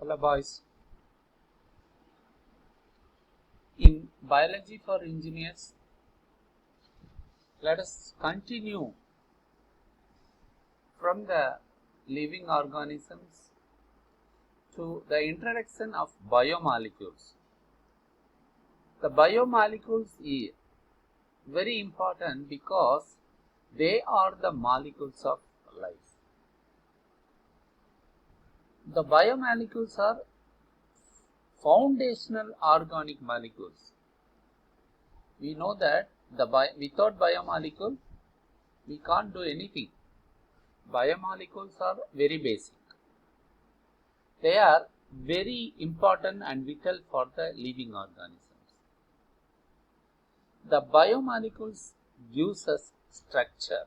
Hello boys. In biology for engineers, let us continue from the living organisms to the introduction of biomolecules. The biomolecules is very important because they are the molecules of life. The biomolecules are foundational organic molecules. We know that without biomolecule, we can't do anything. Biomolecules are very basic. They are very important and vital for the living organisms. The biomolecules gives us structure.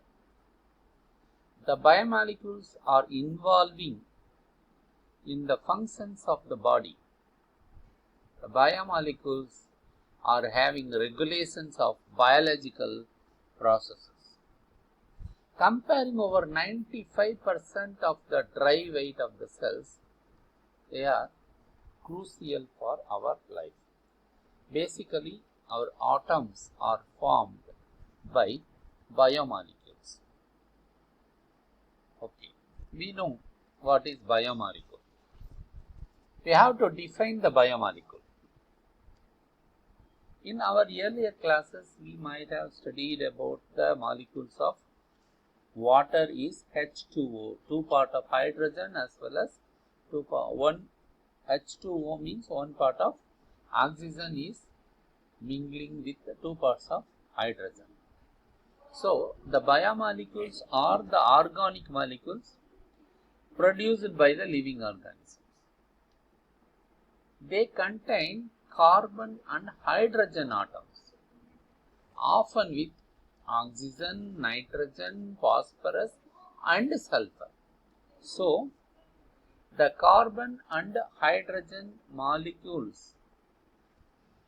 The biomolecules are involving in the functions of the body. The biomolecules are having regulations of biological processes. Comparing over 95% of the dry weight of the cells, they are crucial for our life. Basically, our atoms are formed by biomolecules. Okay, we know what is biomolecule. We have to define the biomolecule. In our earlier classes, we might have studied about the molecules of water is H2O, 2 part of hydrogen as well as 1 H2O means 1 part of oxygen is mingling with the 2 parts of hydrogen. So, the biomolecules are the organic molecules produced by the living organisms. They contain carbon and hydrogen atoms, often with oxygen, nitrogen, phosphorus and sulfur. So, the carbon and hydrogen molecules,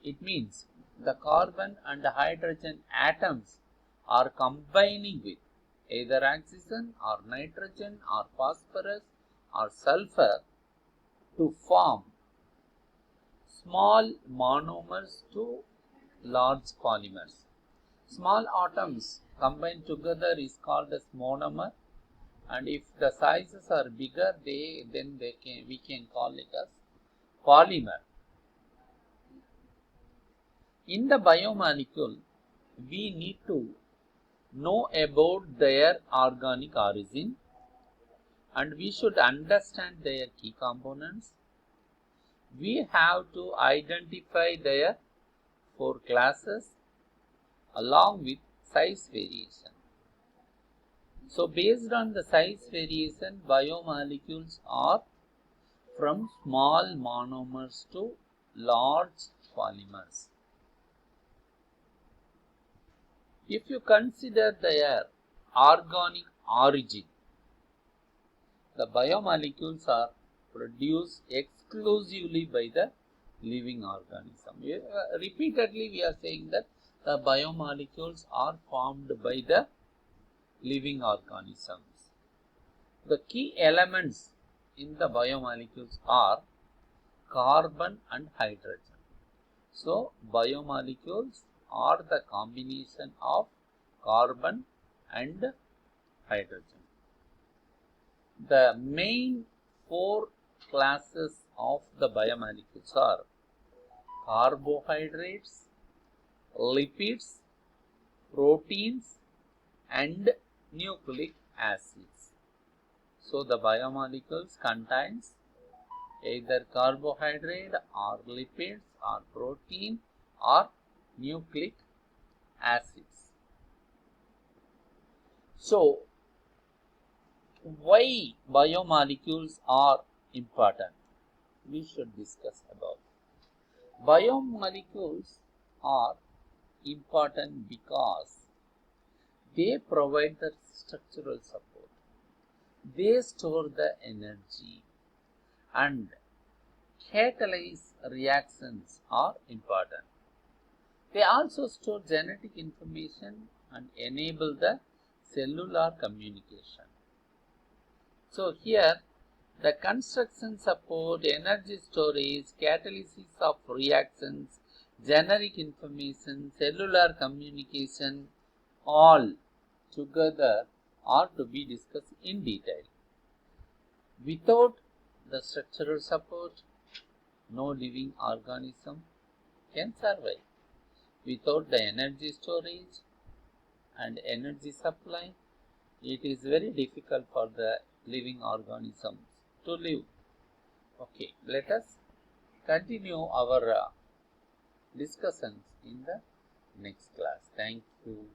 it means the carbon and hydrogen atoms are combining with either oxygen or nitrogen or phosphorus or sulfur to form small monomers to large polymers. Small atoms combined together is called as monomer, and if the sizes are bigger, we can call it as polymer. In the biomolecule, we need to know about their organic origin, and we should understand their key components. We have to identify their 4 classes along with size variation. So, based on the size variation, biomolecules are from small monomers to large polymers. If you consider their organic origin, the biomolecules are produced exclusively by the living organism. Repeatedly we are saying that the biomolecules are formed by the living organisms. The key elements in the biomolecules are carbon and hydrogen. So, biomolecules are the combination of carbon and hydrogen. The main 4 classes of the biomolecules are carbohydrates, lipids, proteins and nucleic acids. So, the biomolecules contains either carbohydrate or lipids or protein or nucleic acids. So, why biomolecules are important? We should discuss about. Biomolecules are important because they provide the structural support. They store the energy and catalyze reactions are important. They also store genetic information and enable the cellular communication. So, here The construction support, energy storage, catalysis of reactions, generic information, cellular communication, all together are to be discussed in detail. Without the structural support, no living organism can survive. Without the energy storage and energy supply, it is very difficult for the living organisms to live. Okay, let us continue our discussions in the next class. Thank you.